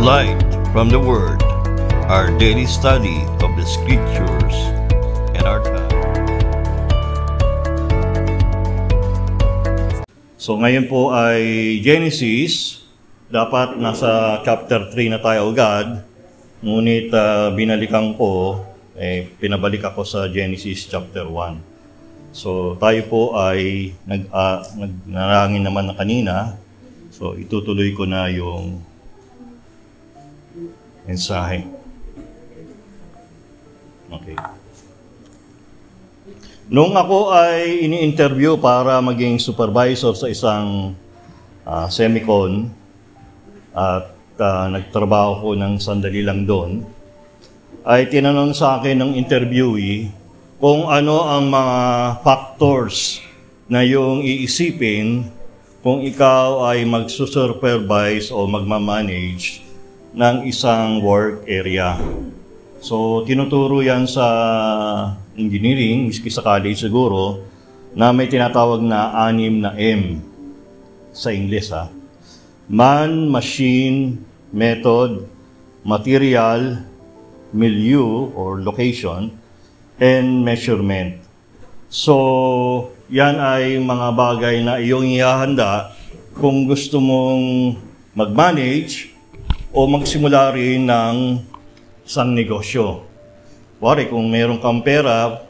Light from the Word, our daily study of the Scriptures and our time. So ngayon po ay Genesis. Dapat nasa chapter 3 na tayo agad. Ngunit binalikan ko, pinabalik ako sa Genesis chapter 1. So tayo po ay nagnarangin naman na kanina. So itutuloy ko na yung mensahe. Okay. Nung ako ay ini-interview para maging supervisor sa isang semicon at nagtrabaho ko ng sandali lang doon, ay tinanong sa akin ng interviewee kung ano ang mga factors na yung iisipin kung ikaw ay magsusupervise o magmamanage ng isang work area. So, tinuturo yan sa engineering, miski sa college siguro, na may tinatawag na 6 na M sa English. Man, machine, method, material, milieu or location, and measurement. So, yan ay mga bagay na iyong ihahanda kung gusto mong mag-manage o magsimula rin ng isang negosyo. Pare, kung meron kang pera,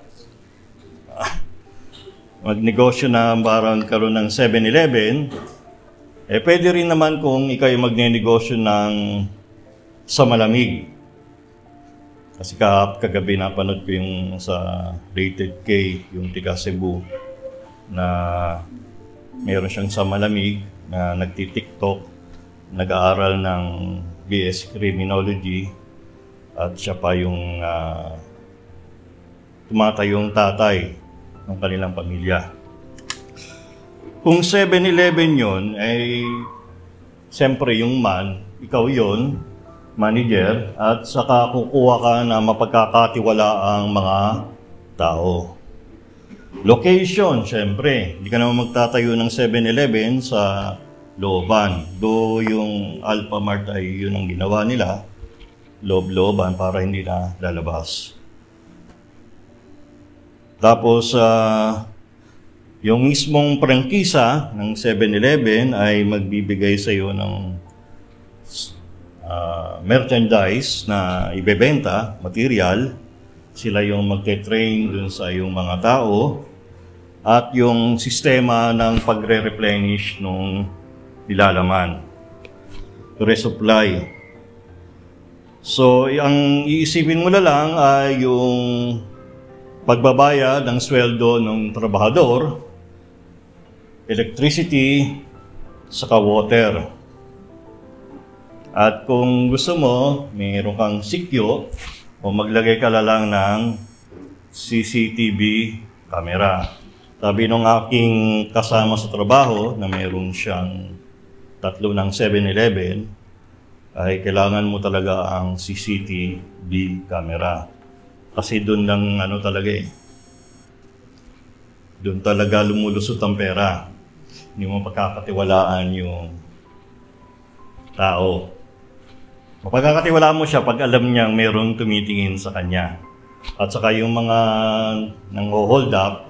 magnegosyo na parang karoon ng 7-Eleven, pwede rin naman kung ikaw ay magnenegosyo ng sa malamig. Kasi kagabi napanood ko yung sa Rated K, yung tiga Cebu, na meron siyang sa malamig na nagti-TikTok, nag-aaral ng BS Criminology at siya pa yung tumatayong tatay ng kanilang pamilya. Kung 7-Eleven yun, ay siyempre yung man, ikaw yun, manager, at saka kukuha ka na mapagkakatiwala ang mga tao. Location, siyempre, hindi ka naman magtatayo ng 7-Eleven sa looban. Do yung Alphamart ay yun ang ginawa nila, loob-looban para hindi na lalabas. Tapos, yung mismong prangkisa ng 7-Eleven ay magbibigay sa iyo ng merchandise na ibebenta, material. Sila yung magte-train dun sa yung mga tao at yung sistema ng pagre-replenish nung nilalaman, resupply. So, ang iisipin mo na lang ay yung pagbabayad ng sweldo ng trabahador, electricity, saka water. At kung gusto mo, mayroon kang sikyo o maglagay ka lang ng CCTV camera. Sabi nung aking kasama sa trabaho na mayroon siyang 3 ng 7-Eleven, ay kailangan mo talaga ang CCTV camera. Kasi doon lang doon talaga lumulusot ang pera. Hindi mo pagkakatiwalaan yung tao. Mapagkakatiwalaan mo siya pag alam niyang mayroong tumitingin sa kanya. At saka yung mga nang-hold up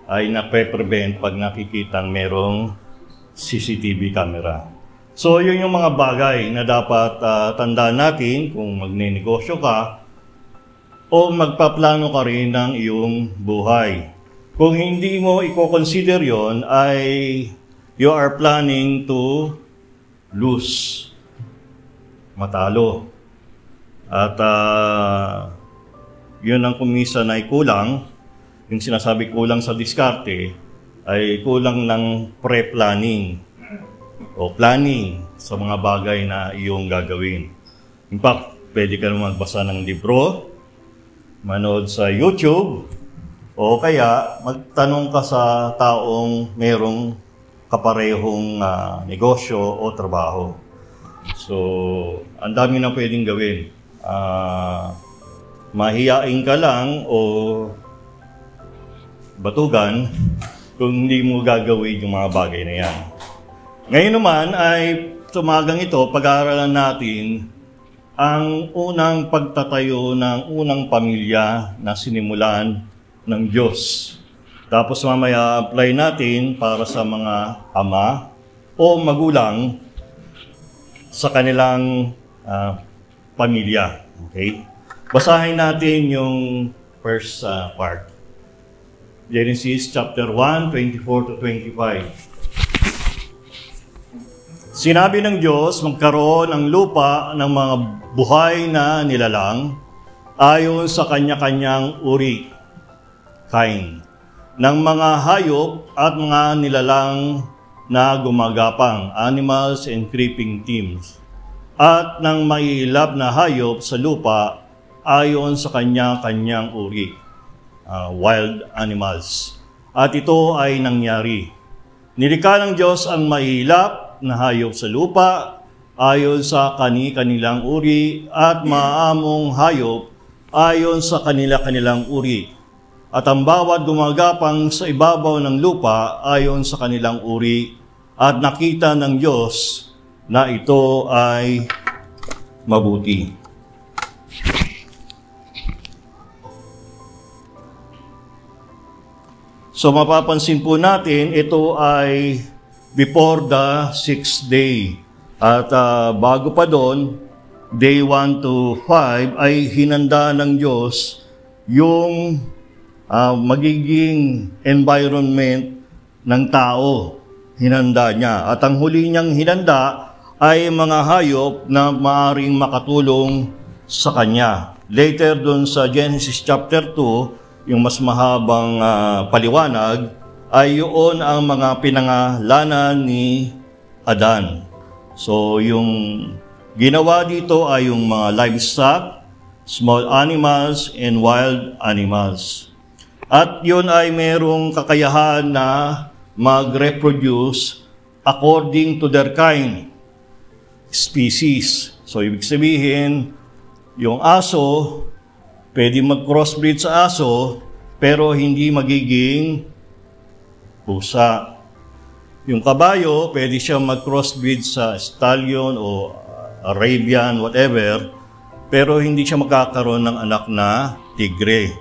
ay nape-prevent pag nakikitang mayroong CCTV camera. So, yun yung mga bagay na dapat tandaan natin kung magnenegosyo ka o magpaplano ka rin ng iyong buhay. Kung hindi mo i-consider yon ay you are planning to lose, matalo. At yun ang kumisa na kulang, yung sinasabi kulang sa diskarte, ay kulang ng pre-planning o planning sa mga bagay na iyong gagawin. In fact, pwede ka naman magbasa ng libro, manood sa YouTube, o kaya magtanong ka sa taong merong kaparehong negosyo o trabaho. So, ang dami na pwedeng gawin. Mahiyain ka lang o batugan kung hindi mo gagawin yung mga bagay na yan. Ngayon naman ay tumagang ito, pag-aaralan natin ang unang pagtatayo ng unang pamilya na sinimulan ng Diyos. Tapos mamaya apply natin para sa mga ama o magulang sa kanilang pamilya. Okay? Basahin natin yung first part. Genesis chapter 1, 24 to 25. Sinabi ng Diyos, magkaroon ng lupa ng mga buhay na nilalang ayon sa kanya-kanyang uri, kind, ng mga hayop at mga nilalang na gumagapang, animals and creeping things, at ng mailap na hayop sa lupa ayon sa kanya-kanyang uri, wild animals. At ito ay nangyari. Nilikha ng Diyos ang mailap na hayop sa lupa ayon sa kanilang uri at maamong hayop ayon sa kanilang uri. At ang bawat gumagapang sa ibabaw ng lupa ayon sa kanilang uri, at nakita ng Diyos na ito ay mabuti. So mapapansin po natin, ito ay before the 6th day. At bago pa doon, day 1 to 5 ay hinanda ng Diyos yung magiging environment ng tao. Hinanda niya. At ang huli niyang hinanda ay mga hayop na maaring makatulong sa Kanya. Later doon sa Genesis chapter 2, yung mas mahabang paliwanag, ay yun ang mga pinangalanan ni Adan. So yung ginawa dito ay yung mga livestock, small animals, and wild animals. At yun ay merong kakayahan na mag-reproduce according to their kind, species. So ibig sabihin, yung aso, pwede mag-crossbreed sa aso, pero hindi magiging pusa. Yung kabayo, pwede siya mag-crossbreed sa stallion o Arabian, whatever, pero hindi siya magkakaroon ng anak na tigre.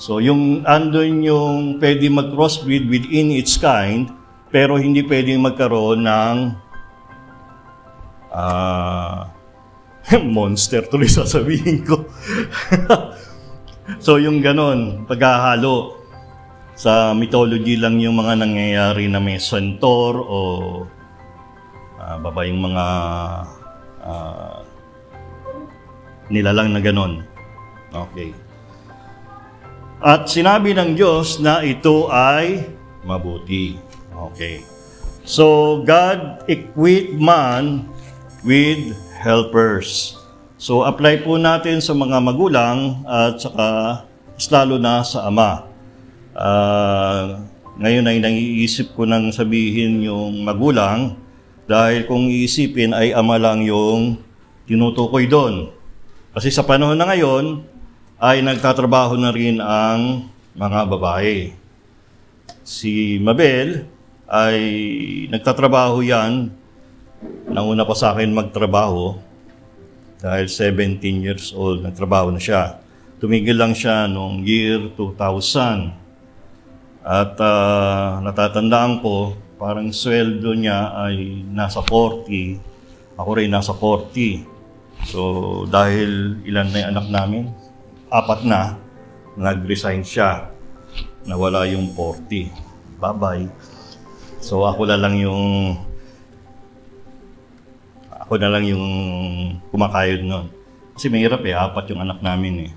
So yung andun yung pwede mag-crossbreed within its kind, pero hindi pwede magkaroon ng monster, tuloy sasabihin ko. So yung ganon, paghahalo. Sa mythology lang yung mga nangyayari na may centaur o babayang mga nilalang na ganon. Okay. At sinabi ng Diyos na ito ay mabuti. Okay. So God equipped man with helpers. So apply po natin sa mga magulang at saka lalo na sa ama. Ngayon ay naiisip ko nang sabihin yung magulang dahil kung iisipin ay ama lang yung tinutukoy doon. Kasi sa panahon na ngayon ay nagtatrabaho na rin ang mga babae. Si Mabel ay nagtatrabaho yan. Nanguna pa sa akin magtrabaho dahil 17 years old, nagtrabaho na siya. Tumigil lang siya noong year 2000. At natatandaan ko, parang sweldo niya ay nasa 40. Ako rin nasa 40. So, dahil ilan na yung anak namin? 4 na. Nag-resign siya. Nawala yung 40. Bye-bye. So, ako na lang yung kumakayod nun. Kasi mahirap 4 yung anak namin .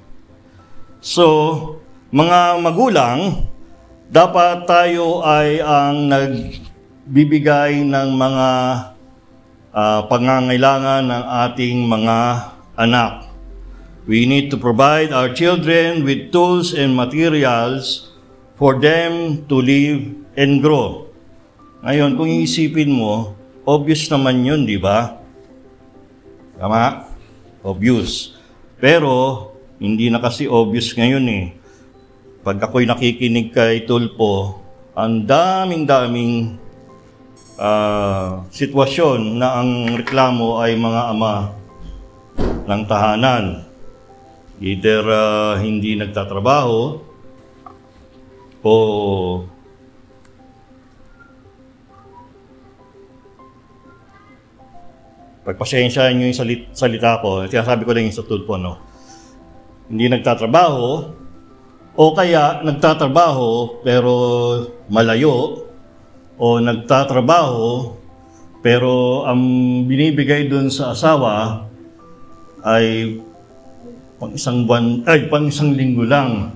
So, mga magulang, dapat tayo ay ang nagbibigay ng mga pangangailangan ng ating mga anak. We need to provide our children with tools and materials for them to live and grow. Ngayon, kung iisipin mo, obvious naman yun, di ba? Tama? Obvious. Pero, hindi na kasi obvious ngayon . Pag ako'y nakikinig kay Tulpo, ang daming sitwasyon na ang reklamo ay mga ama ng tahanan. Either hindi nagtatrabaho o pagpasensyahan nyo yung salita ko, sinasabi ko lang yung sa tulpo, no? Hindi nagtatrabaho o kaya nagtatrabaho pero malayo o nagtatrabaho pero ang binibigay dun sa asawa ay pang isang linggo lang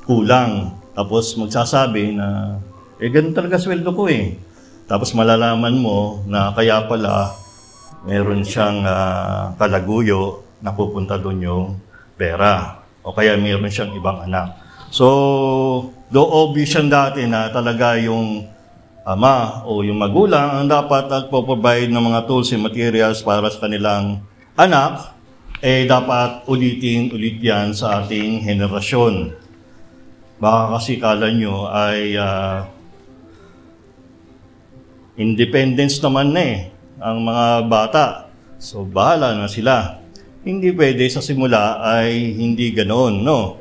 kulang. Tapos magsasabi na ganun talaga sweldo ko eh. Tapos malalaman mo na kaya pala meron siyang kalaguyo na pupunta doon yung pera. O kaya meron siyang ibang anak. So, though obvious yan dati na talaga yung ama o yung magulang ang dapat nagpo-provide ng mga tools and materials para sa kanilang anak, dapat ulit yan sa ating henerasyon. Baka kasi kala nyo ay independence naman na ang mga bata. So, bahala na sila. Hindi pwede sa simula ay hindi ganoon, no?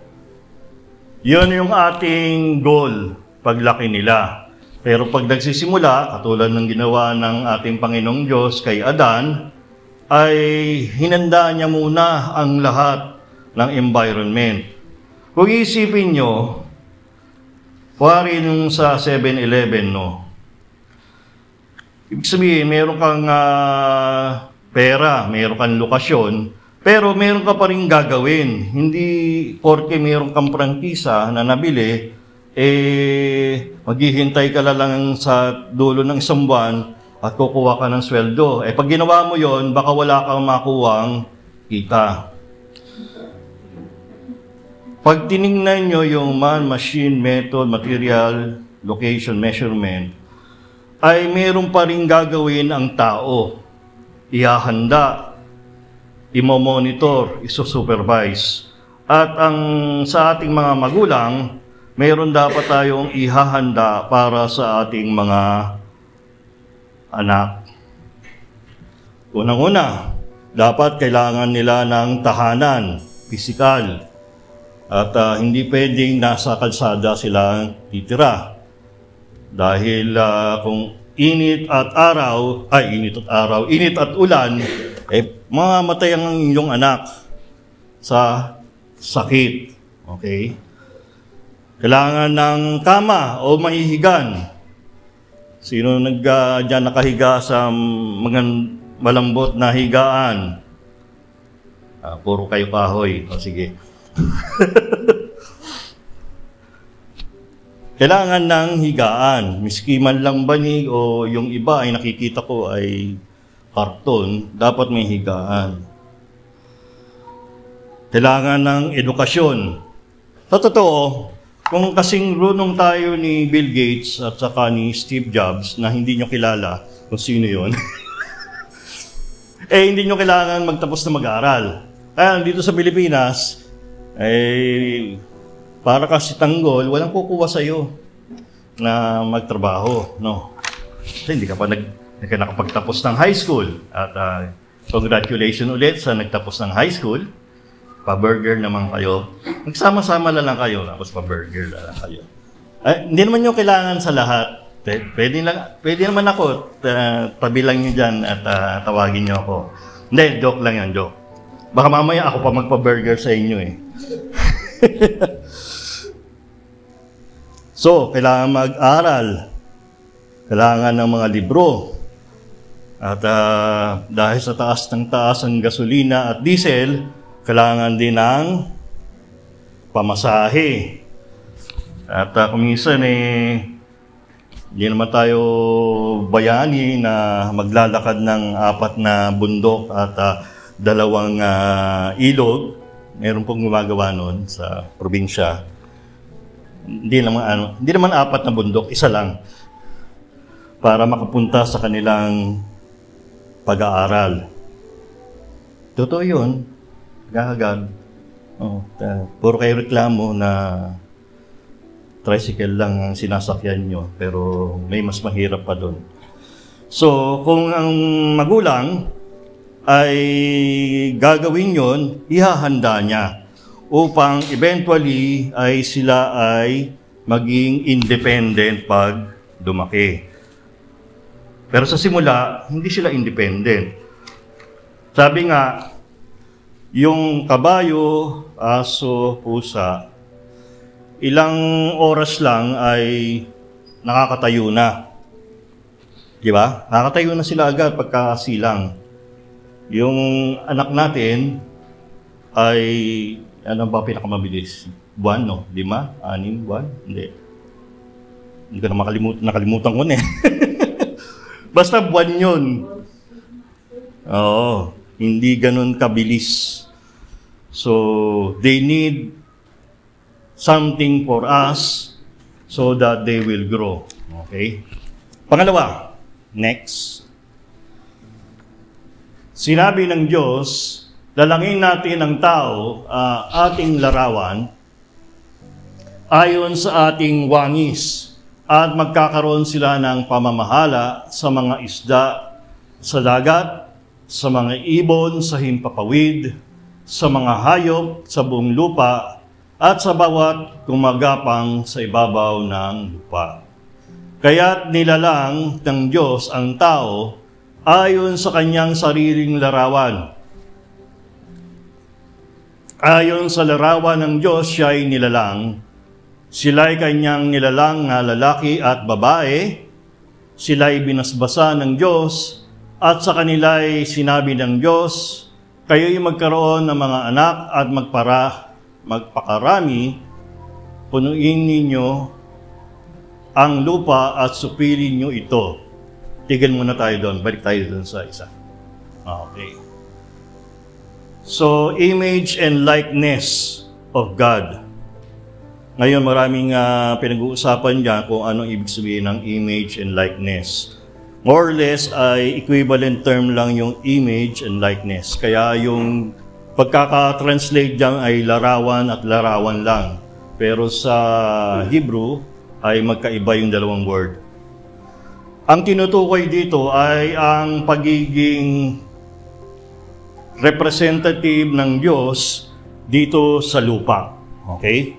Yun yung ating goal paglaki nila. Pero pag nagsisimula, katulad ng ginawa ng ating Panginoong Diyos kay Adan, ay hinanda niya muna ang lahat ng environment. Kung isipin nyo, kuwari nung sa 7-Eleven, no? Ibig sabihin, meron kang pera, meron kang lokasyon, pero meron ka pa rin gagawin. Hindi porke meron kang prangkisa na nabili, maghihintay ka lang sa dulo ng isang buwan at kukuha ka ng sweldo. Pag ginawa mo yon, baka wala kang makuwang kita. Pag tinignan nyo yung man, machine, method, material, location, measurement, ay meron pa rin gagawin ang tao. Ihahanda, imo-monitor, iso-supervise. At sa ating mga magulang, meron dapat tayong ihahanda para sa ating mga anak. Unang-una, dapat kailangan nila ng tahanan, pisikal. At hindi pwedeng nasa kalsada sila titira. Dahil kung init at ulan, mamamatay ang inyong anak sa sakit. Okay? Kailangan ng kama o mahihigan. Sino dyan nakahiga sa mga malambot na higaan? Puro kayo kahoy. O sige. Kailangan ng higaan. Miski man lang banig o yung iba ay nakikita ko ay karton, dapat may higaan. Kailangan ng edukasyon. Sa totoo, kung kasing runong tayo ni Bill Gates at saka ni Steve Jobs na hindi nyo kilala kung sino yun, hindi nyo kailangan magtapos na mag-aaral. Kaya dito sa Pilipinas, para kasi tanggol, walang kukuha sa'yo na magtrabaho, no? Kasi hindi ka pa nakapagtapos ng high school. At congratulations ulit sa nagtapos ng high school. Pa-burger naman kayo. Magsama-sama lang kayo, tapos pa-burger lang kayo. Hindi naman nyo kailangan sa lahat. Pwede naman ako. Tabi lang nyo dyan at tawagin nyo ako. Hindi, joke lang yan, joke. Baka mamaya ako pa magpa-burger sa inyo eh. So, kailangan mag-aral. Kailangan ng mga libro. At dahil sa taas ng taas ang gasolina at diesel, kailangan din ng pamasahe. At kung minsan hindi naman tayo bayani na maglalakad ng 4 na bundok at 2 ilog. Meron pong gumagawa nun sa probinsya. Hindi naman 4 na bundok, 1 lang. Para makapunta sa kanilang pag-aaral. Totoo yun. Gagag. Puro kayo reklamo na tricycle lang ang sinasakyan nyo, pero may mas mahirap pa doon. So, kung ang magulang ay gagawin yon, ihahanda niya upang eventually ay sila ay maging independent pag lumaki. Pero sa simula, hindi sila independent. Sabi nga, yung kabayo, aso, pusa, ilang oras lang ay nakakatayo na. Di ba? Nakakatayo na sila agad pagkasilang. Yung anak natin ay, ano ba pinakamabilis? Buwan, no? 5? 6 buwan? Hindi. Hindi ko na nakalimutan ko na eh. Basta buwan yun. Oo. Hindi ganun kabilis. So, they need something for us so that they will grow. Okay? Pangalawa, next. Sinabi ng Diyos, lalangin natin ang tao, ating larawan, ayon sa ating wangis, at magkakaroon sila ng pamamahala sa mga isda sa dagat, sa mga ibon sa himpapawid, sa mga hayop sa buong lupa, at sa bawat gumagapang sa ibabaw ng lupa. Kaya't nilalang ng Diyos ang tao ayon sa kanyang sariling larawan. Ayon sa larawan ng Diyos, siya ay nilalang. Sila'y kanyang nilalang na lalaki at babae. Sila'y binasbasa ng Diyos at sa kanila'y sinabi ng Diyos, kayo'y magkaroon ng mga anak at magpakarami, punuin ninyo ang lupa at supilin nyo ito. Tigil muna tayo doon. Balik tayo doon sa isa. Okay. So, image and likeness of God. Ngayon, maraming pinag-uusapan dyan kung anong ibig sabihin ng image and likeness. More or less, ay equivalent term lang yung image and likeness. Kaya yung pagkaka-translate dyan ay larawan at larawan lang. Pero sa Hebrew, ay magkaiba yung dalawang word. Ang tinutukoy dito ay ang pagiging representative ng Diyos dito sa lupa. Okay?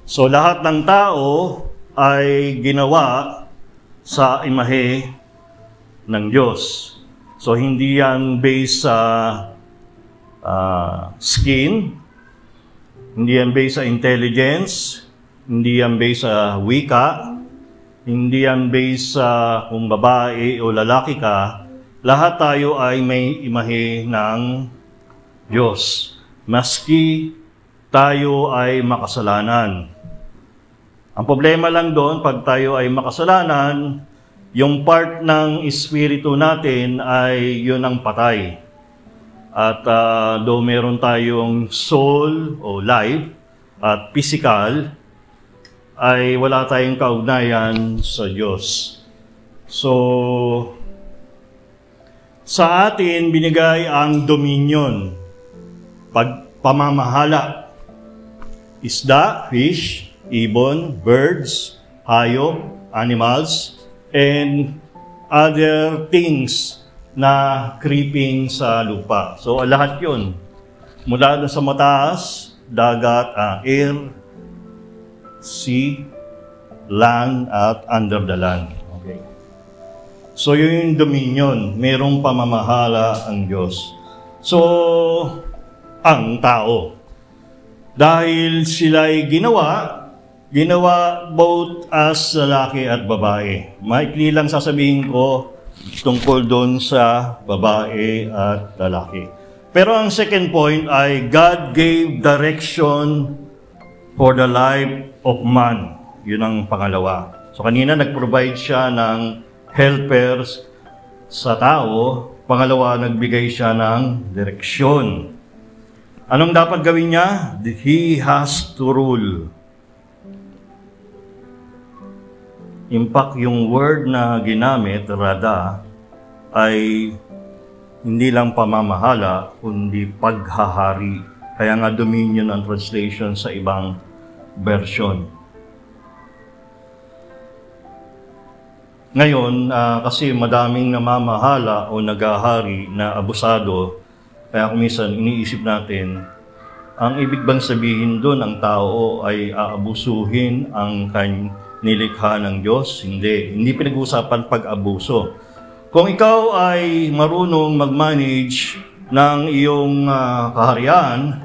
So, lahat ng tao ay ginawa sa imahe ng Diyos. So, hindi yan based sa skin, hindi yan based sa intelligence, hindi yan based sa wika, hindi yan based sa kung babae o lalaki ka. Lahat tayo ay may imahe ng Diyos. Maski tayo ay makasalanan. Ang problema lang doon, pag tayo ay makasalanan, yung part ng espiritu natin ay yun ang patay. At though meron tayong soul o life at physical, ay wala tayong kaugnayan sa Diyos. So, sa atin binigay ang dominion, pamamahala, isda, fish, ibon, birds, hayop, animals, and other things na creeping sa lupa. So, lahat yun. Mula sa mataas, dagat, air, sea, land, at under the land. Okay. So, yun yung dominion. Merong pamamahala ang Diyos. So, ang tao. Dahil sila'y ginawa both as lalaki at babae. Maikli lang sasabihin ko tungkol doon sa babae at lalaki. Pero ang second point ay God gave direction for the life of man. Yun ang pangalawa. So kanina nag-provide siya ng helpers sa tao. Pangalawa, nagbigay siya ng direksyon. Anong dapat gawin niya? He has to rule. In fact, yung word na ginamit, rada, ay hindi lang pamamahala, kundi paghahari. Kaya nga dominion ang translation sa ibang version. Ngayon, kasi madaming namamahala o nagahari na abusado, kaya kung minsan iniisip natin, ang ibig bang sabihin doon, ang tao ay aabusuhin ang nilikha ng Diyos? Hindi. Hindi pinag-uusapan pag-abuso. Kung ikaw ay marunong mag-manage ng iyong kaharian,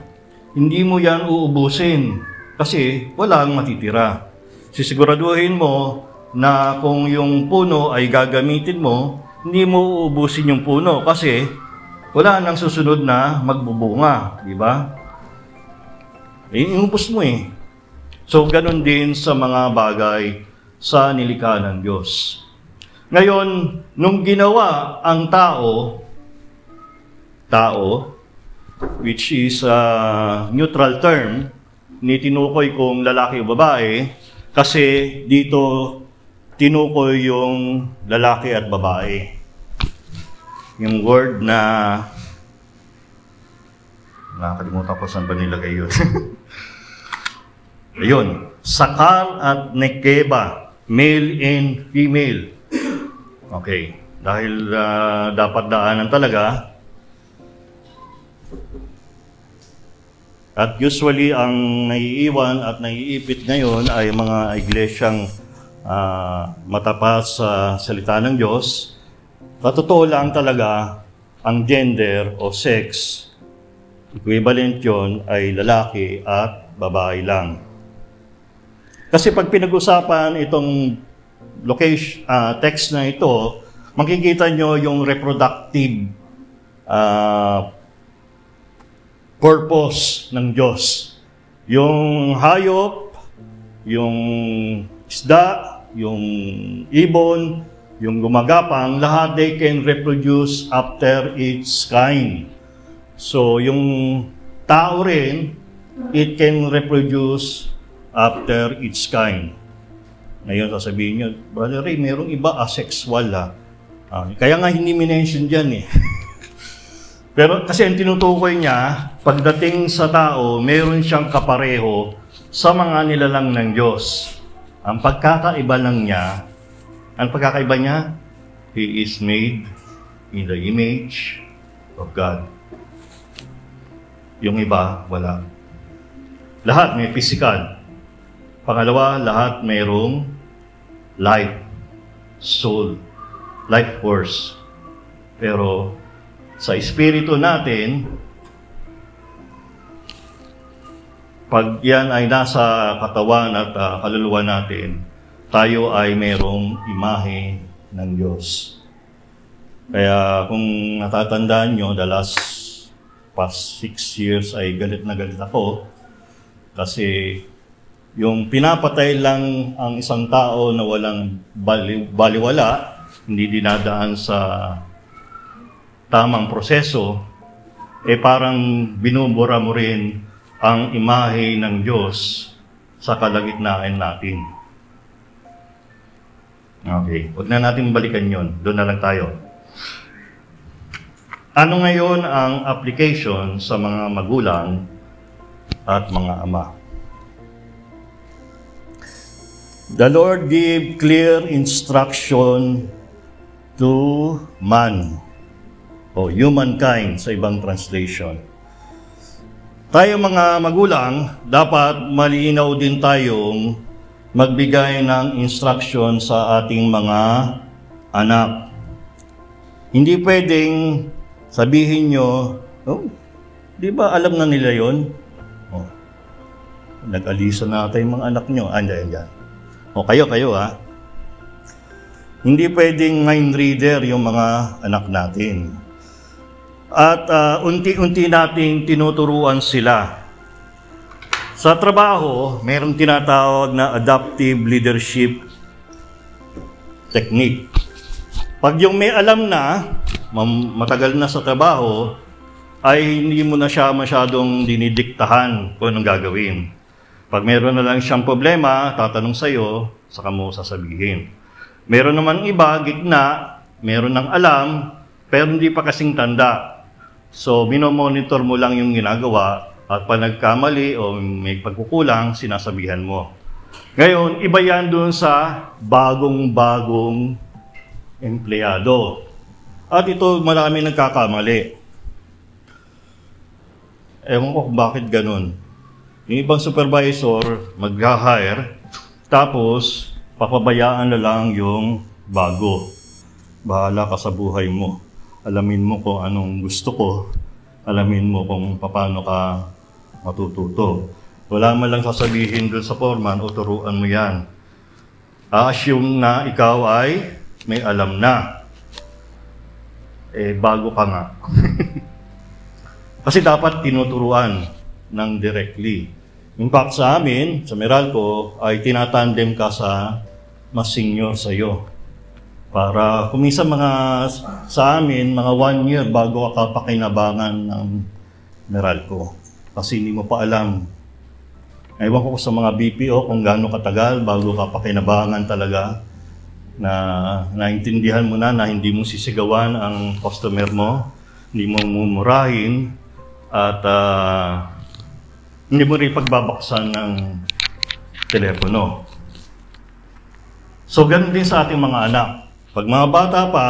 hindi mo yan uubusin kasi walang matitira. Sisiguraduhin mo na kung yung puno ay gagamitin mo, hindi mo uubusin yung puno kasi wala nang susunod na magbubunga, di ba? Iubos mo eh. So, ganun din sa mga bagay sa nilikha ng Diyos. Ngayon, nung ginawa ang tao, which is a neutral term, ni tinukoy kung lalaki o babae, kasi dito tinukoy yung lalaki at babae. Yung word na nakakalimutan ko saan ba nilagay yun. Ayun, sakal at nekeba, male and female. Okay, dahil dapat daanan talaga. At usually, ang naiiwan at naiipit ngayon ay mga iglesyang matapat sa salita ng Diyos. Totoo lang talaga, ang gender o sex, equivalent yon ay lalaki at babae lang. Kasi pag pinag-usapan itong text na ito, makikita nyo yung reproductive purpose ng Diyos. Yung hayop, yung isda, yung ibon, yung gumagapang, lahat they can reproduce after its kind. So, yung tao rin, it can reproduce after its kind. Ngayon, sasabihin nyo, Brother Ray, merong iba asexual kaya nga hindi minention dyan eh. Pero kasi ang tinutukoy niya, pagdating sa tao, meron siyang kapareho sa mga nilalang ng Diyos. Ang pagkakaiba lang niya, He is made in the image of God. Yung iba, wala. Lahat may physical. Pangalawa, lahat mayroong life, soul, life force. Pero sa espiritu natin, pag yan ay nasa katawan at kaluluwa natin, tayo ay mayroong imahe ng Diyos. Kaya kung natatandaan nyo, the last past 6 years ay galit na galit ako kasi yung pinapatay lang ang isang tao na walang baliwala, hindi dinadaan sa tamang proseso, parang binubura mo rin ang imahe ng Diyos sa kalagitnaan natin. Okay, huwag na natin balikan yon. Doon na lang tayo. Ano ngayon ang application sa mga magulang at mga ama? The Lord gave clear instruction to man o humankind sa ibang translation. Tayo mga magulang, dapat malinaw din tayong magbigay ng instruction sa ating mga anak. Hindi pwedeng sabihin nyo, di ba alam na nila yon? Nag-alisa na tayo yung mga anak nyo. Andyan. Kayo ha. Hindi pwedeng mind reader yung mga anak natin. At unti-unti nating tinuturuan sila. Sa trabaho, mayroong tinatawag na adaptive leadership technique. Pag yung may alam na, matagal na sa trabaho, ay hindi mo na siya masyadong dinidiktahan kung anong gagawin. Pag meron na lang siyang problema, tatanong sa'yo, saka mo sasabihin. Meron naman iba, gitna, meron ng alam, pero hindi pa kasing tanda. So, minomonitor mo lang yung ginagawa, at pag nagkamali o may pagkukulang, sinasabihan mo. Ngayon, iba yan doon sa bagong-bagong empleyado. At ito marami nagkakamali. Ewan ko kung bakit ganun. Yung ibang supervisor mag-hire, tapos papabayaan na lang yung bago. Bahala ka sa buhay mo. Alamin mo kung anong gusto ko. Alamin mo kung paano ka matututo. Wala man lang sasabihin doon sa foreman o turuan mo yan. A-assume na ikaw ay may alam na. Bago ka nga. Kasi dapat tinuturuan ng directly. In fact, sa amin, sa Meralco, ay tinatandem ka sa mas senior sa iyo. Para kumisa sa amin, mga 1 year bago ka pakinabangan ng Meralco. Kasi hindi mo pa alam. Ewan ko sa mga BPO kung gaano katagal bago ka pakinabangan talaga na naintindihan mo na hindi mo sisigawan ang customer mo, hindi mo mumurahin, at hindi mo rin pagbabaksan ng telepono. So, ganun din sa ating mga anak. Pag mga bata pa,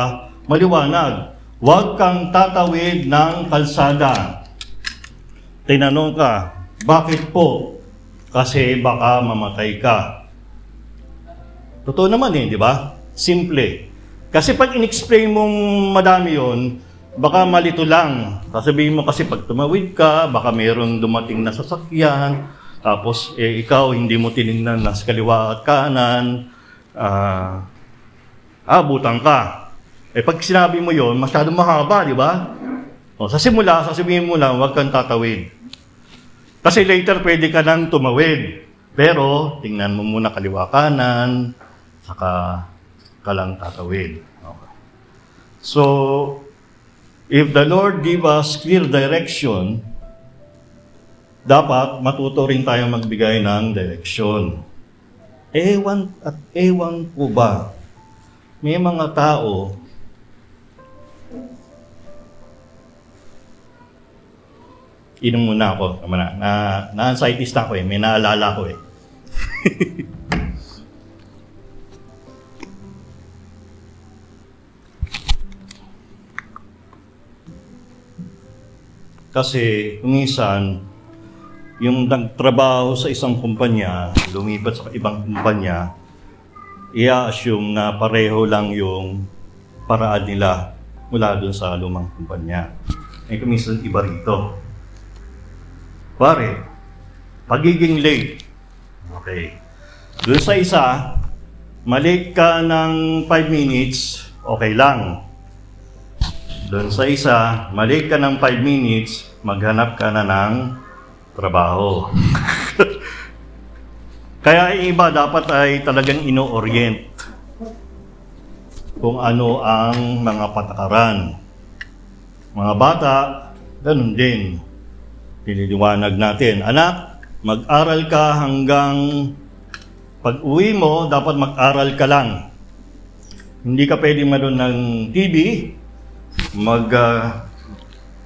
maliwanag, huwag kang tatawid ng kalsada. Tinanong ka, bakit po? Kasi baka mamatay ka. Totoo naman di ba? Simple. Kasi pag in-explain mong madami yon, baka malito lang. Sasabihin mo kasi pag tumawid ka, baka mayroong dumating na sasakyan, tapos ikaw hindi mo tinignan na sa kaliwa at kanan, abutan ka. Pag sinabi mo yon, masyadong mahaba, di ba? Sa simula, sasabihin mo lang, huwag kang tatawid. Kasi later pwede ka nang tumawid. Pero tingnan mo muna kaliwa kanan, saka ka lang tatawid. Okay. So, if the Lord give us clear direction, dapat matuto rin tayo magbigay ng direction. Ewan po ba, may mga tao inom muna ako. Na-anxieties na ako may naalala ko Kasi, minsan, yung nagtrabaho sa isang kumpanya, lumipat sa ibang kumpanya, i-assume na pareho lang yung paraan nila mula doon sa lumang kumpanya. Minsan iba rito. Pare, pagiging late. Okay. Doon sa isa, malate ka ng 5 minutes, okay lang. Doon sa isa, malate ka ng 5 minutes, maghanap ka na ng trabaho. Kaya yung iba dapat ay talagang ino-orient kung ano ang mga patakaran. Mga bata, ganun din. Piniliwanag natin, anak, mag-aral ka hanggang pag-uwi mo, dapat mag-aral ka lang. Hindi ka pwedeng manood ng TV,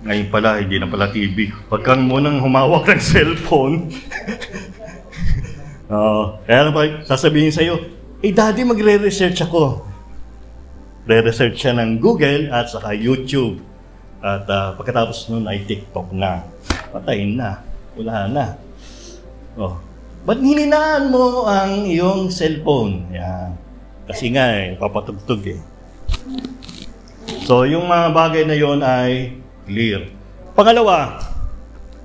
ngayon pala, hindi na pala TV. Huwag kang munang humawak ng cellphone. Kaya sasabihin sa'yo, daddy, magre-research ako. Re-research siya ng Google at saka YouTube. At pagkatapos nun ay TikTok na. Patayin na. Wala na. Ba't hininaan mo ang iyong cellphone? Yan. Kasi nga papatugtog So, yung mga bagay na yon ay clear. Pangalawa,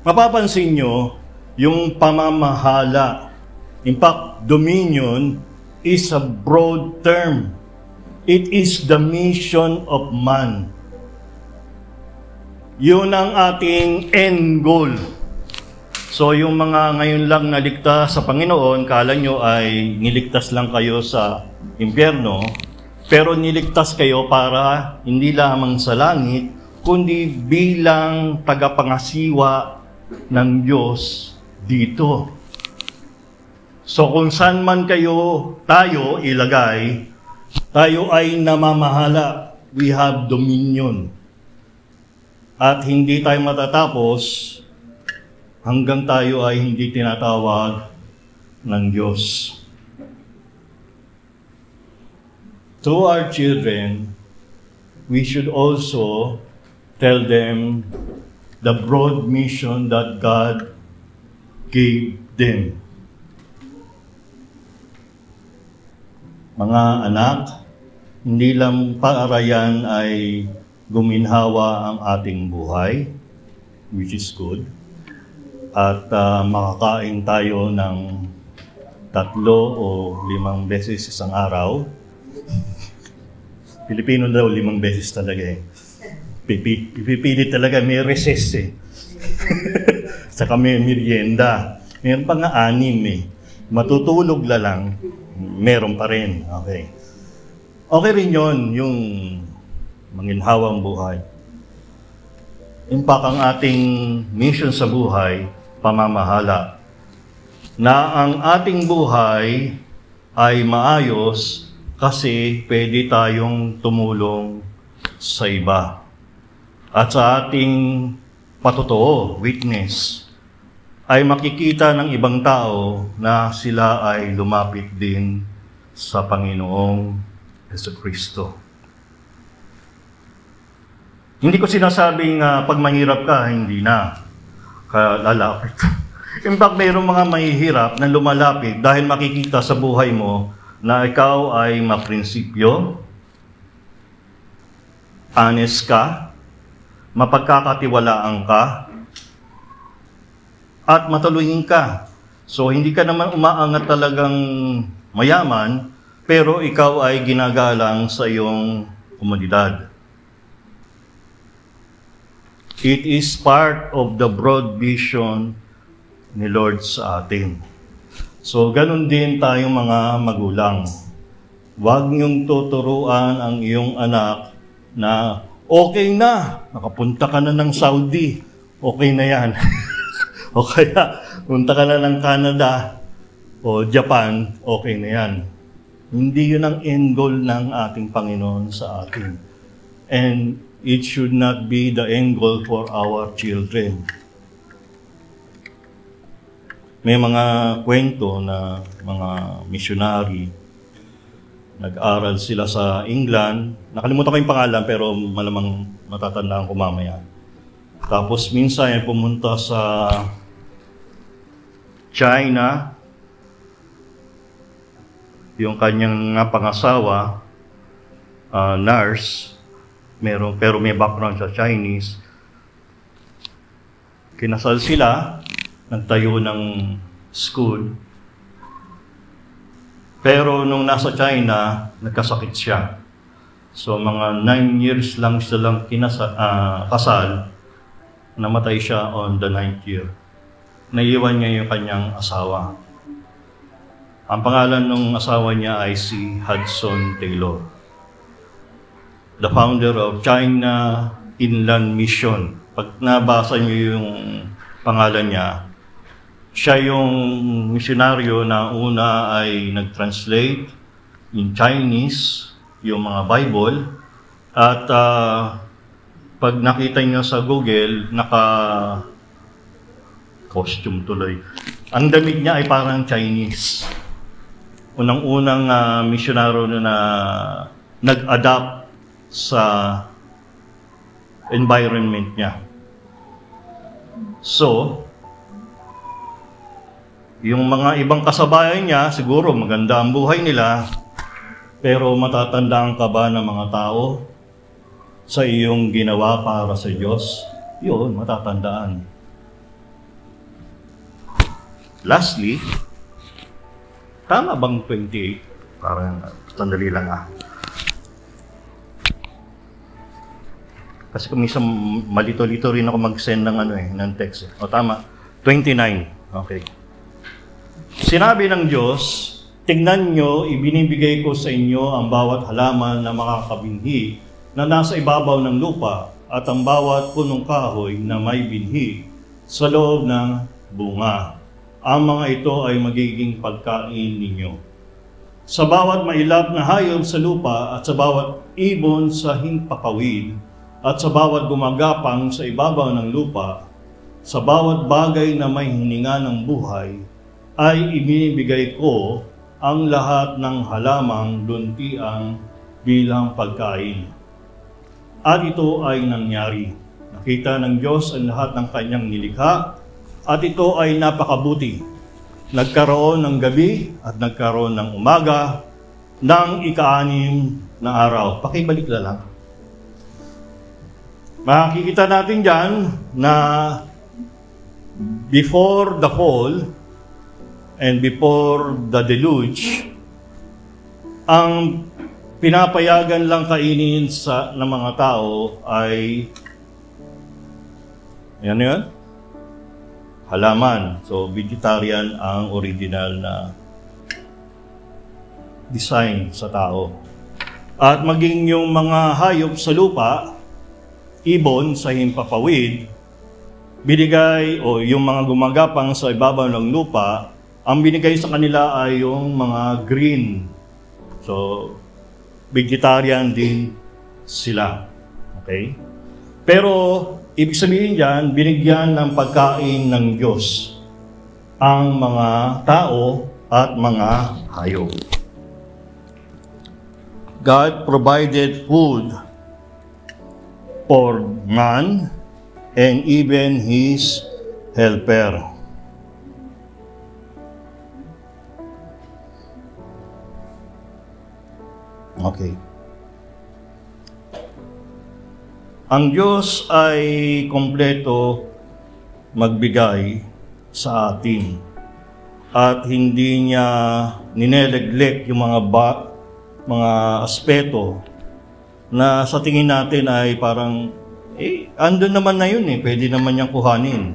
mapapansin nyo yung pamamahala. In fact, dominion is a broad term. It is the mission of man. Yun ang ating end goal. So, yung mga ngayon lang naligtas sa Panginoon, kala nyo ay niligtas lang kayo sa impyerno, pero niligtas kayo para hindi lamang sa langit, kundi bilang tagapangasiwa ng Diyos dito. So, kung saan man tayo ilagay, tayo ay namamahala. We have dominion. At hindi tayo matatapos hanggang tayo ay hindi tinatawag ng Diyos. to our children, we should also tell them the broad mission that God gave them. Mga anak, hindi lang para yan ay guminhawa ang ating buhay, which is good, at makakain tayo ng 3 o 5 beses isang araw. Pilipino daw 5 beses talaga eh. Pipilit talaga, may recess eh. Saka may merienda. Meron pa nga 6 eh. Matutulog la lang, meron pa rin. Okay. Okay rin yun, yung manginhawang buhay. Impact ang ating mission sa buhay, pamamahala. Na ang ating buhay ay maayos kasi pwede tayong tumulong sa iba. At sa ating patotoo, witness, ay makikita ng ibang tao na sila ay lumapit din sa Panginoong Jesucristo. Hindi ko sinasabing pag mahirap ka, hindi na lalapit. In fact, mayroong mga mahihirap na lumalapit dahil makikita sa buhay mo na ikaw ay maprinsipyo, honest ka, mapagkakatiwalaan ka, at matuluhin ka. So, hindi ka naman umaangat talagang mayaman, pero ikaw ay ginagalang sa iyong komunidad. It is part of the broad vision ni Lord sa atin. So, ganun din tayong mga magulang. Huwag niyong tuturuan ang iyong anak na okay na, nakapunta ka na ng Saudi, okay na yan. O kaya, punta ka na ng Canada o Japan, okay na yan. Hindi yun ang end goal ng ating Panginoon sa atin. And it should not be the end goal for our children. May mga kwento na mga missionary, nag-aral sila sa England. Nakalimutan ko yung pangalan pero malamang matatandaan ko mamaya. Tapos minsan ay pumunta sa China, yung kanyang pangasawa, nurse, pero may background sa Chinese. Kinasal sila, nagtayo ng school. Pero nung nasa China, nagkasakit siya. So mga 9 years lang silang kasal, namatay siya on the 9th year. Naiiwan niya yung kanyang asawa. Ang pangalan ng asawa niya ay si Hudson Taylor, the founder of China Inland Mission. Pag nabasa niyo yung pangalan niya, siya yung misyonaryo na una ay nag-translate in Chinese, yung mga Bible. At pag nakita niyo sa Google, naka-costume tuloy. Ang damit niya ay parang Chinese. Unang-unang misyonaryo na nag-adapt sa environment niya. So, yung mga ibang kasabayan niya, siguro maganda ang buhay nila, pero matatandaan ka ba ng mga tao sa iyong ginawa para sa Diyos? Yun, matatandaan. Lastly, tama bang 28? Parang sandali lang Kasi kung minsan malito-lito rin ako mag-send ng ng text. O tama, 29. Okay. Sinabi ng Diyos, tingnan nyo, ibinibigay ko sa inyo ang bawat halaman na makakabinhi na nasa ibabaw ng lupa at ang bawat punong kahoy na may binhi sa loob ng bunga. Ang mga ito ay magiging pagkain ninyo. Sa bawat mailap na hayop sa lupa at sa bawat ibon sa himpapawid at sa bawat gumagapang sa ibabaw ng lupa, sa bawat bagay na may hininga ng buhay, ay ibinibigay ko ang lahat ng halamang luntiang bilang pagkain. At ito ay nangyari. Nakita ng Diyos ang lahat ng kanyang nilikha at ito ay napakabuti. Nagkaroon ng gabi at nagkaroon ng umaga ng ika-6 na araw. Pakibalik na lang. Makikita natin dyan na before the fall and before the deluge, ang pinapayagan lang kainin ng mga tao ay yan, halaman. So, vegetarian ang original na design sa tao. At maging yung mga hayop sa lupa, ibon sa himpapawid, binigay o yung mga gumagapang sa ibabaw ng lupa, ang binigay sa kanila ay yung mga green. So, vegetarian din sila. Okay? Pero, ibig sabihin dyan, binigyan ng pagkain ng Diyos ang mga tao at mga hayop. God provided food for man and even his helper. Okay. Ang Diyos ay kompleto magbigay sa atin at hindi niya nineneglect yung mga aspeto na sa tingin natin ay parang, andun naman na yun pwede naman niyang kuhanin.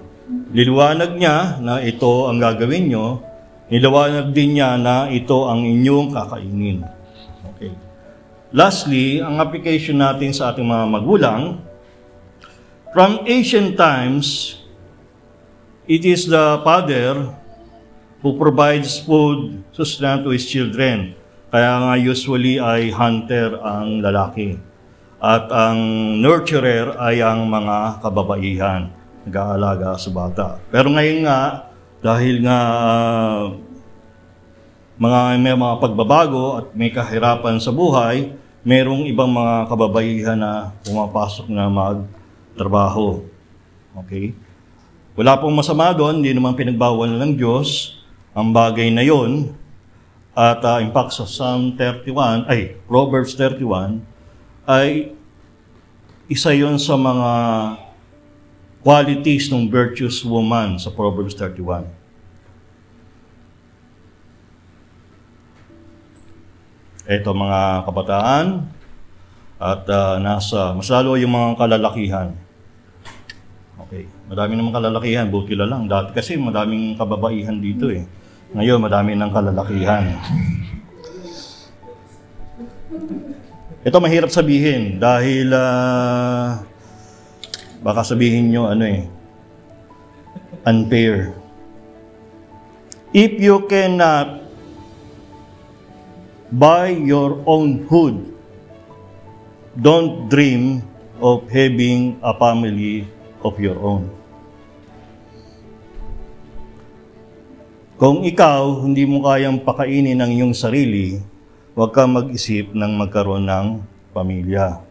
Niliwanag niya na ito ang gagawin nyo, niliwanag din niya na ito ang inyong kakainin. Okay. Lastly, ang application natin sa ating mga magulang, from ancient times, it is the father who provides food, sustenance to his children. Kaya nga usually ay hunter ang lalaki. At ang nurturer ay ang mga kababaihan, nag-aalaga sa bata. Pero ngayon nga, dahil nga may mga pagbabago at may kahirapan sa buhay, merong ibang mga kababaihan na pumapasok na magtrabaho. Okay? Wala pong masama doon, hindi naman pinagbawal ng Diyos ang bagay na yon. At in fact, sa Proverbs 31, ay isa yon sa mga qualities ng virtuous woman sa Proverbs 31. Ito mga kabataan at mas lalo yung mga kalalakihan. Okay, madami namang kalalakihan, buti lang. Dati kasi madaming kababaihan dito Ngayon, madami ng kalalakihan. Ito mahirap sabihin dahil baka sabihin nyo unfair. If you cannot buy your own food, don't dream of having a family of your own. Kung ikaw hindi mo kayang pakainin ng iyong sarili, huwag kang mag-isip ng magkaroon ng pamilya.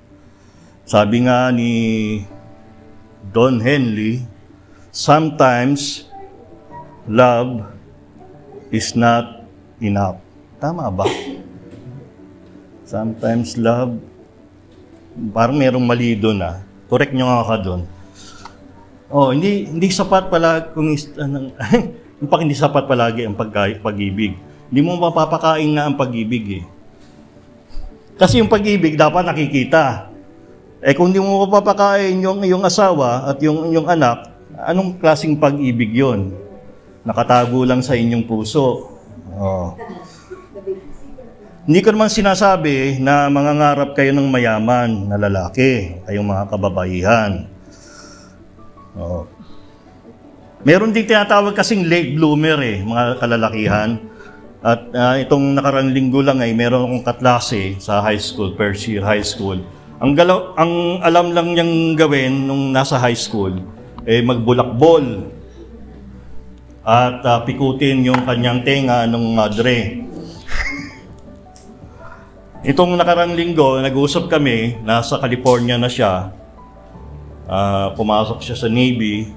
Sabi nga ni Don Henley, sometimes love is not enough. Tama ba? Sometimes love, parang merong mali doon Correct nyo nga ka doon. Hindi sapat pala kung hindi sapat palagi ang pag-ibig. Hindi mo mapapakain nga ang pag-ibig Kasi yung pag-ibig dapat nakikita. Kung hindi mo mapapakain yung iyong asawa at yung iyong anak, anong klaseng pag-ibig yon? Nakatago lang sa inyong puso. Hindi ko naman sinasabi na mangangarap kayo ng mayaman na lalaki, kayong mga kababaihan. Meron din tinatawag kasing late bloomer mga kalalakihan. At itong nakarang linggo lang meron akong kaklase sa high school, first year high school. Ang alam lang niyang gawin nung nasa high school, magbulakbol at pikutin yung kanyang tenga ng madre. Itong nakarang linggo, nag-uusap kami, nasa California na siya. Pumasok siya sa Navy.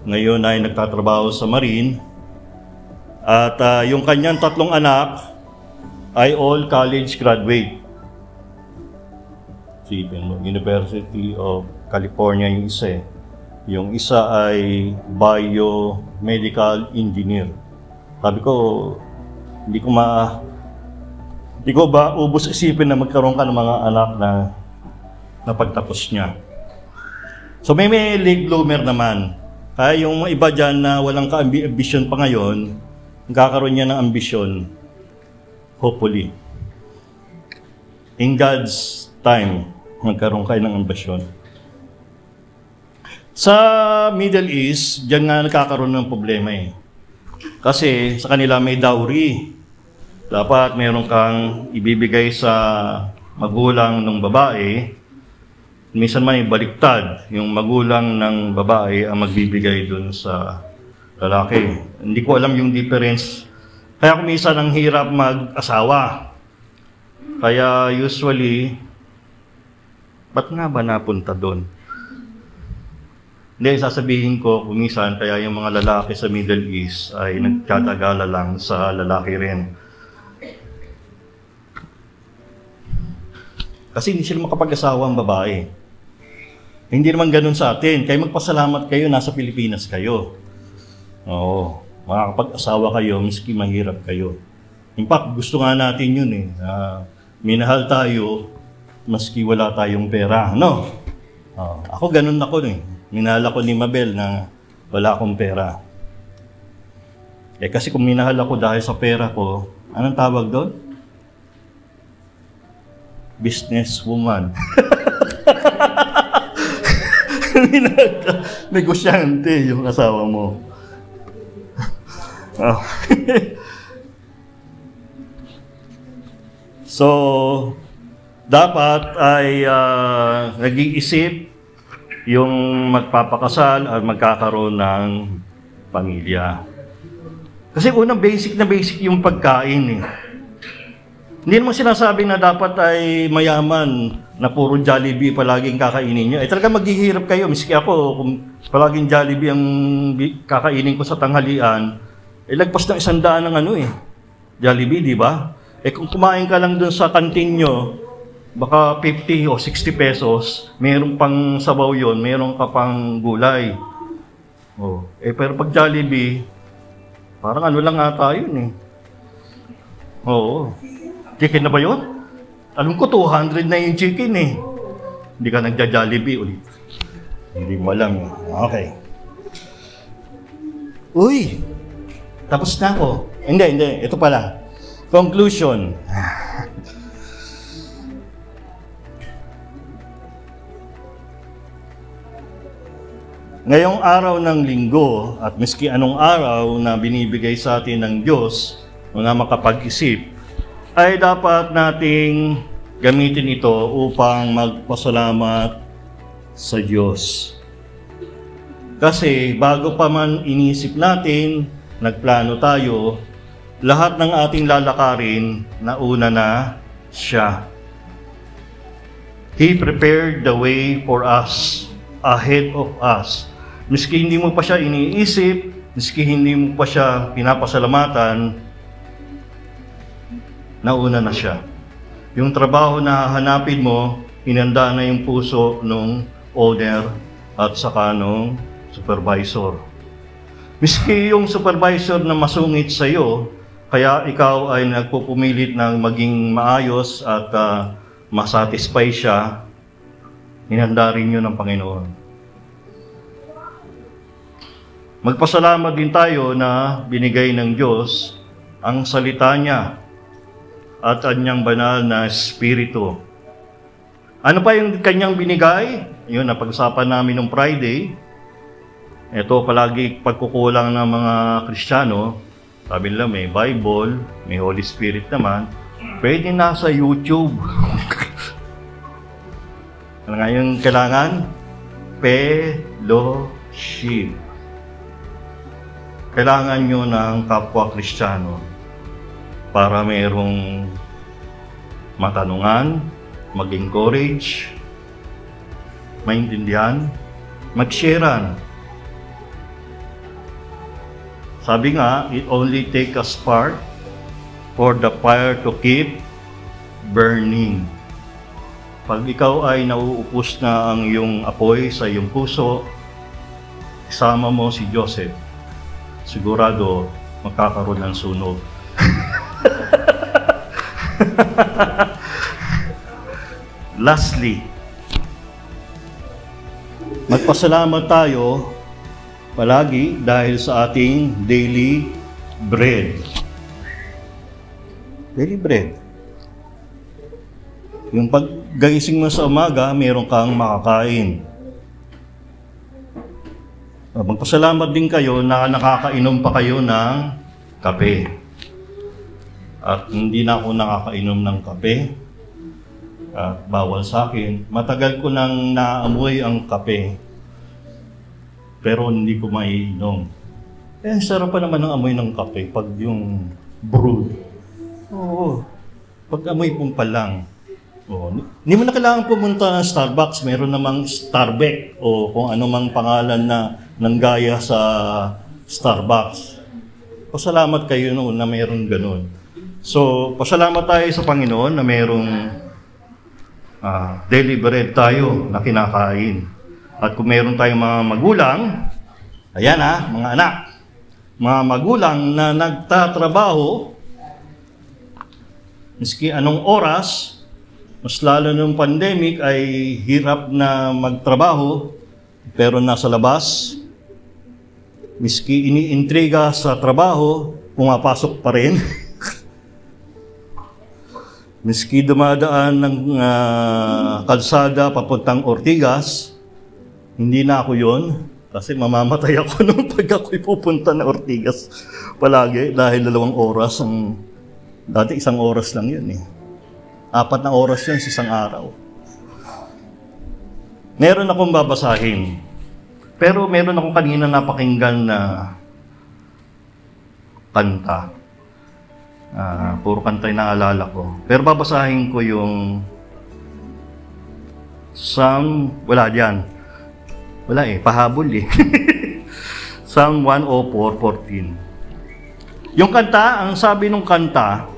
Ngayon ay nagtatrabaho sa Marine. At yung kanyang 3 anak ay all college graduate. University of California yung isa. Yung isa ay biomedical engineer. Sabi ko, hindi ko ba ubos isipin na magkaroon ka ng mga anak na napagtapos niya. So may late bloomer naman. Kaya yung iba dyan na walang ka-ambition pa ngayon, magkakaroon niya ng ambisyon. Hopefully. In God's time, magkaroon kayo ng ambisyon. Sa Middle East, dyan nga nagkakaroon ng problema eh. Kasi sa kanila may dowry. Dapat meron kang ibibigay sa magulang ng babae. Minsan may baliktad, yung magulang ng babae ang magbibigay dun sa lalaki. Hindi ko alam yung difference. Kaya kung minsan ang hirap mag-asawa. Kaya usually, ba't nga ba napunta dun? Hindi, sasabihin ko kung minsan kaya yung mga lalaki sa Middle East ay nagkatagala lang sa lalaki rin. Kasi hindi sila makapag-asawa ang babae. Hindi naman ganun sa atin. Kaya magpasalamat kayo, nasa Pilipinas kayo. Oo, makakapag-asawa kayo, miski mahirap kayo. In fact, gusto nga natin yun eh. Minahal tayo, maski wala tayong pera. No? Ako ganun ako eh. Minahal ako ni Mabel na wala akong pera. Kasi kung minahal ako dahil sa pera ko, anong tawag doon? Businesswoman. Negosyante yung asawa mo. So, dapat ay nag-iisip yung magpapakasal at magkakaroon ng pamilya. Kasi unang basic na basic yung pagkain eh. Hindi naman sinasabi na dapat ay mayaman na puro Jollibee palaging kakainin nyo. Talaga maghihirap kayo. Miski ako, kung palaging Jollibee ang kakainin ko sa tanghalian, lagpas ng 100 ng Jollibee, di ba? Kung kumain ka lang dun sa kantin nyo, baka 50 o 60 pesos, mayroong pang sabaw yon, mayroong ka pang gulay. Pero pag Jollibee, parang lang ata yun eh. Oo. Chicken na ba yun? Alam ko 200 na yung chicken eh. Hindi ka nagja-Jollibee ulit. Hindi mo alam. Okay. Uy! Tapos na ako. Hindi. Ito pala. Conclusion. Ngayong araw ng linggo at miski anong araw na binibigay sa atin ng Diyos, mga makapag-isip, ay dapat nating gamitin ito upang magpasalamat sa Diyos. Kasi bago pa man inisip natin, nagplano tayo, lahat ng ating lalakarin, nauna na siya. He prepared the way for us, ahead of us. Miski hindi mo pa siya iniisip, miski hindi mo pa siya pinapasalamatan, nauna na siya. Yung trabaho na hahanapin mo, hinanda na yung puso ng owner at saka ng supervisor. Miski yung supervisor na masungit sa iyo, kaya ikaw ay nagpupumilit ng maging maayos at masatisfy siya, hinanda rin yun ng Panginoon. Magpasalamat din tayo na binigay ng Diyos ang salita niya at kanyang banal na Espiritu. Ano pa yung kanyang binigay? Yun, napag-usapan namin nung Friday. Ito palagi pagkukulang ng mga Kristiyano. Sabi nila may Bible, may Holy Spirit naman. Pwede nasa YouTube. Ano nga yung kailangan? Fellowship. Kailangan nyo ng kapwa Kristiyano para mayroong matanungan, mag-encourage, maintindihan, mag-sharean. Sabi nga, it only takes a spark for the fire to keep burning. Pag ikaw ay nauupos na ang iyong apoy sa iyong puso, isama mo si Joseph, sigurado magkakaroon ng sunog. Lastly, magpasalamat tayo palagi dahil sa ating daily bread. Daily bread. Yung paggising mo sa umaga, meron kang makakain. Magpasalamat din kayo na nakakainom pa kayo ng kape. At hindi na ako nakakainom ng kape. At bawal sa akin. Matagal ko nang naamoy ang kape. Pero hindi ko maiinom. Eh, sarap pa naman ang amoy ng kape pag yung brewed. Oo. Pag amoy pong pa lang. Oh, hindi mo na kailangan pumunta ng Starbucks, meron namang Starbucks o kung ano mang pangalan na nanggaya sa Starbucks. Pasalamat kayo noon na meron ganun. So, pasalamat tayo sa Panginoon na merong daily bread tayo na kinakain. At kung meron tayong mga magulang, ayan mga anak, mga magulang na nagtatrabaho, miski anong oras, mas lalo nung pandemic ay hirap na magtrabaho, pero nasa labas, miski iniintriga sa trabaho, pumapasok pa rin. Miski dumadaan ng kalsada papuntang Ortigas, hindi na ako yon kasi mamamatay ako nung pag ako'y pupunta na Ortigas palagi dahil 2 oras dati 1 oras lang yun 4 na oras yun sa isang araw. Meron akong babasahin. Pero meron akong kanina napakinggan na kanta. Puro kanta yung naalala ko. Pero babasahin ko yung Psalm, wala dyan. Wala pahabol Psalm 104:14. Yung kanta, ang sabi nung kanta,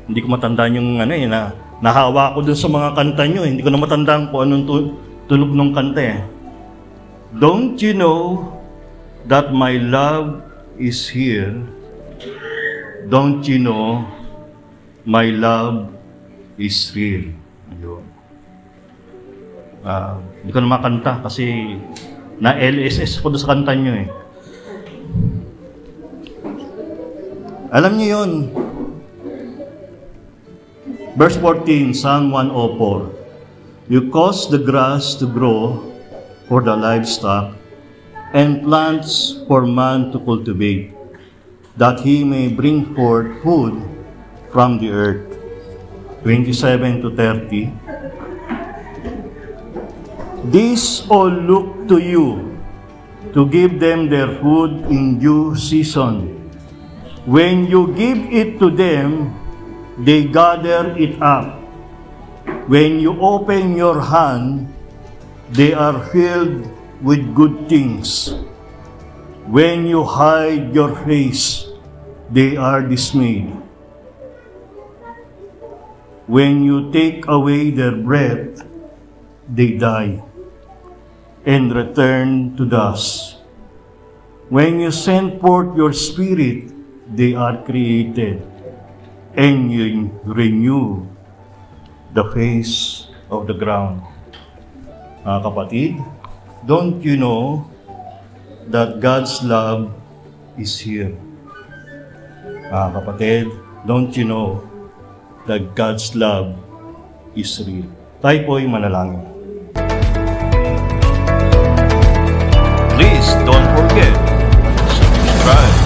hindi ko matandaan yung nahawa ko dun sa mga kanta nyo. Hindi ko na matandaan kung anong tunog ng kanta Don't you know that my love is here? Don't you know my love is real? Ayun. Hindi ko na makanta kasi na LSS ko doon sa kanta nyo Alam niyo yun. Verse 14, Psalm 104. You cause the grass to grow for the livestock and plants for man to cultivate, that he may bring forth food from the earth. 27-30. These all look to you to give them their food in due season. When you give it to them, they gather it up. When you open your hand, they are filled with good things. When you hide your face, they are dismayed. When you take away their breath, they die and return to dust. When you send forth your spirit, they are created, and you renew the face of the ground. Mga kapatid, don't you know that God's love is here? Mga kapatid, don't you know that God's love is real? Tayo po'y manalangin. Please don't forget, subscribe.